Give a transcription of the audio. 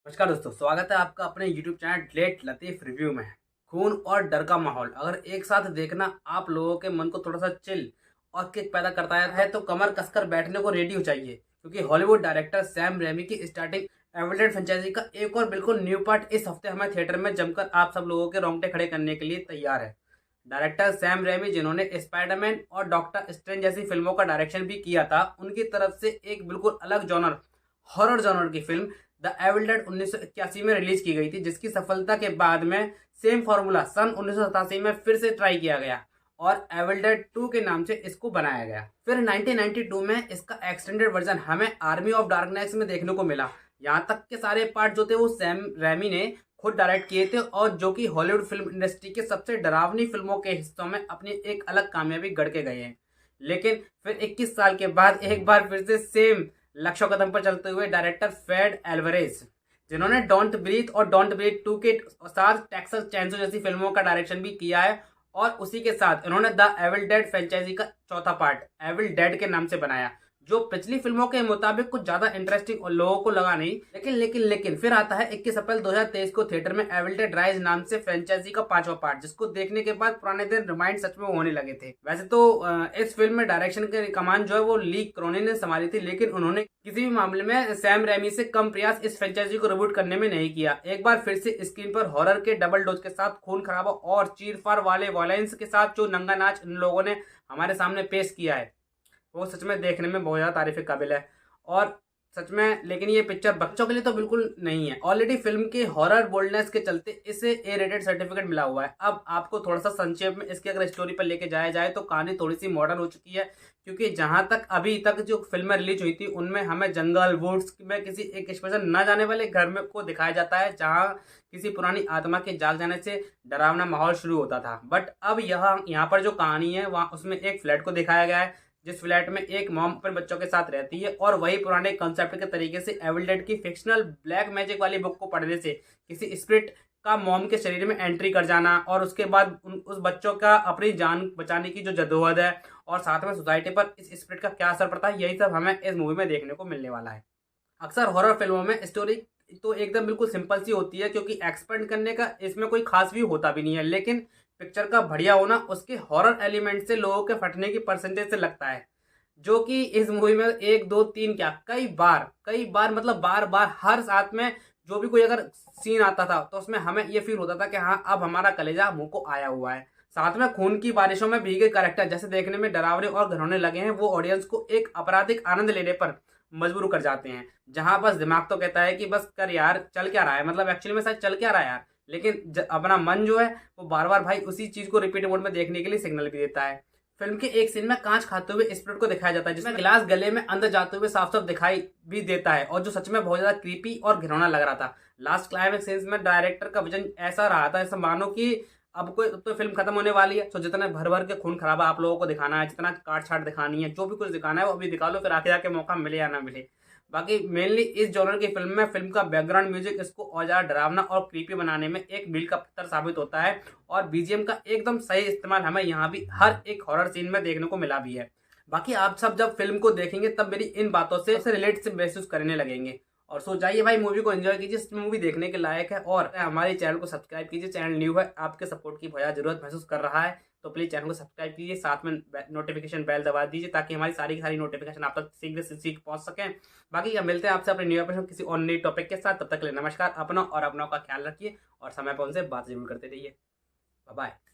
नमस्कार दोस्तों, स्वागत है आपका अपने YouTube चैनल लेट लतीफ़ रिव्यू में। खून और डर का माहौल अगर एक साथ देखना आप लोगों के मन को थोड़ा सा चिल और किक पैदा करता है तो कमर कसकर बैठने को रेडी हो जाइए, क्योंकि हॉलीवुड डायरेक्टर सैम रेमी की स्टार्टिंग एविल डेड फ्रेंचाइजी का एक और बिल्कुल न्यू पार्ट इस हफ्ते हमें थिएटर में जमकर आप सब लोगों के रोंगटे खड़े करने के लिए तैयार है। डायरेक्टर सैम रेमी, जिन्होंने स्पाइडरमैन और डॉक्टर स्ट्रेंज जैसी फिल्मों का डायरेक्शन भी किया था, उनकी तरफ से एक बिल्कुल अलग जॉनर, हॉरर जॉनर की फिल्म द एविल डेड 1981 में रिलीज की गई थी, जिसकी सफलता के बाद में सेम फॉर्मूला सन 1987 में फिर से ट्राई किया गया और एविल डेड 2 के नाम से इसको बनाया गया। फिर 1992 में इसका एक्सटेंडेड वर्जन हमें आर्मी ऑफ डार्कनेस में देखने को मिला। यहाँ तक के सारे पार्ट जो थे वो सैम रेमी ने खुद डायरेक्ट किए थे और जो कि हॉलीवुड फिल्म इंडस्ट्री के सबसे डरावनी फिल्मों के हिस्सों में अपनी एक अलग कामयाबी गढ़ के गए हैं। लेकिन फिर 21 साल के बाद एक बार फिर से सेम लक्ष्य कदम पर चलते हुए डायरेक्टर फेड एल्वारेज, जिन्होंने डोंट ब्रीथ और डोंट ब्रीथ 2 के साथ टेक्सास चेंसो जैसी फिल्मों का डायरेक्शन भी किया है, और उसी के साथ इन्होंने द एविल डेड फ्रेंचाइजी का चौथा पार्ट एविल डेड के नाम से बनाया, जो पिछली फिल्मों के मुताबिक कुछ ज्यादा इंटरेस्टिंग और लोगों को लगा नहीं। लेकिन फिर आता है 21 अप्रैल 2023 को थिएटर में एविल डेड राइज नाम से फ्रेंचाइजी का पांचवा पार्ट, जिसको देखने के बाद पुराने दिन रिमाइंड सच में होने लगे थे। वैसे तो इस फिल्म में डायरेक्शन के कमान जो है वो ली क्रोनिन ने संभाली थी, लेकिन उन्होंने किसी भी मामले में सैम रेमी से कम प्रयास इस फ्रेंचाइजी को रिबूट करने में नहीं किया। एक बार फिर से स्क्रीन पर हॉरर के डबल डोज के साथ खून खराबा और चीर फाड़ वाले वायलेंस के साथ जो नंगा नाच इन लोगों ने हमारे सामने पेश किया है, वो सच में देखने में बहुत ज़्यादा तारीफ के काबिल है। और सच में लेकिन ये पिक्चर बच्चों के लिए तो बिल्कुल नहीं है। ऑलरेडी फिल्म के हॉरर बोल्डनेस के चलते इसे ए रेटेड सर्टिफिकेट मिला हुआ है। अब आपको थोड़ा सा संक्षेप में इसके अगर स्टोरी पर लेके जाया जाए तो कहानी थोड़ी सी मॉडर्न हो चुकी है, क्योंकि जहां तक अभी तक जो फिल्में रिलीज हुई थी उनमें हमें जंगल वुड्स में किसी एक स्पेशल न जाने वाले घर में को दिखाया जाता है, जहाँ किसी पुरानी आत्मा के जाग जाने से डरावना माहौल शुरू होता था। बट अब यहाँ पर जो कहानी है वहाँ उसमें एक फ्लैट को दिखाया गया है, जिस फ्लैट में एक मॉम अपने बच्चों के साथ रहती है, और वही पुराने कंसेप्ट के तरीके से एविल डेड की फिक्शनल ब्लैक मैजिक वाली बुक को पढ़ने से किसी स्पिरिट का मॉम के शरीर में एंट्री कर जाना, और उसके बाद उस बच्चों का अपनी जान बचाने की जो जद्दोजहद है और साथ में सोसाइटी पर इस स्पिरिट का क्या असर पड़ता है, यही सब हमें इस मूवी में देखने को मिलने वाला है। अक्सर हॉरर फिल्मों में स्टोरी तो एकदम बिल्कुल सिंपल सी होती है, क्योंकि एक्सपेंड करने का इसमें कोई खास व्यू होता भी नहीं है, लेकिन पिक्चर का बढ़िया होना उसके हॉरर एलिमेंट से लोगों के फटने की परसेंटेज से लगता है, जो कि इस मूवी में एक दो तीन क्या कई बार मतलब बार बार हर साथ में जो भी कोई अगर सीन आता था तो उसमें हमें ये फील होता था कि हाँ अब हमारा कलेजा मुंह को आया हुआ है। साथ में खून की बारिशों में भीगे कैरेक्टर जैसे देखने में डरावने और घिनौने लगे हैं, वो ऑडियंस को एक आपराधिक आनंद लेने पर मजबूर कर जाते हैं, जहां बस दिमाग तो कहता है कि बस कर यार, चल क्या रहा है, मतलब एक्चुअली में शायद चल क्या रहा है यार, लेकिन अपना मन जो है वो बार बार भाई उसी चीज को रिपीट मोड में देखने के लिए सिग्नल भी देता है। फिल्म के एक सीन में कांच खाते हुए स्पिरिट को दिखाया जाता है, जिसमें गिलास गले में अंदर जाते हुए साफ साफ दिखाई भी देता है, और जो सच में बहुत ज्यादा क्रीपी और घिनौना लग रहा था। लास्ट क्लाइमेक्स सीन्स में डायरेक्टर का विजन ऐसा रहा था, ऐसा मानो कि अब तो फिल्म खत्म होने वाली है, तो जितना भर भर के खून खराबा आप लोगों को दिखाना है, जितना काट छाट दिखानी है, जो भी कुछ दिखाना है वो अभी दिखा लो, फिर आगे जाके मौका मिले या ना मिले। बाकी मेनली इस जॉनर की फिल्म में फिल्म का बैकग्राउंड म्यूजिक इसको और ज्यादा डरावना और क्रीपी बनाने में एक मील का पत्थर साबित होता है, और बीजीएम का एकदम सही इस्तेमाल हमें यहाँ भी हर एक हॉरर सीन में देखने को मिला भी है। बाकी आप सब जब फिल्म को देखेंगे तब मेरी इन बातों से रिलेट से महसूस करने लगेंगे। और सो जाइए भाई, मूवी को एंजॉय कीजिए, मूवी देखने के लायक है, और हमारे चैनल को सब्सक्राइब कीजिए। चैनल न्यू है, आपके सपोर्ट की बहुत जरूरत महसूस कर रहा है, तो प्लीज चैनल को सब्सक्राइब कीजिए, साथ में नोटिफिकेशन बेल दबा दीजिए ताकि हमारी सारी की सारी नोटिफिकेशन आप तक शीघ्र से शीघ्र पहुंच सकें। बाकी मिलते हैं आपसे अपने न्यू एपिसोड किसी और नई टॉपिक के साथ, तब तक के लिए नमस्कार। अपना और अपनों का ख्याल रखिए और समय पर उनसे बात जरूर करते रहिए। Bye bye.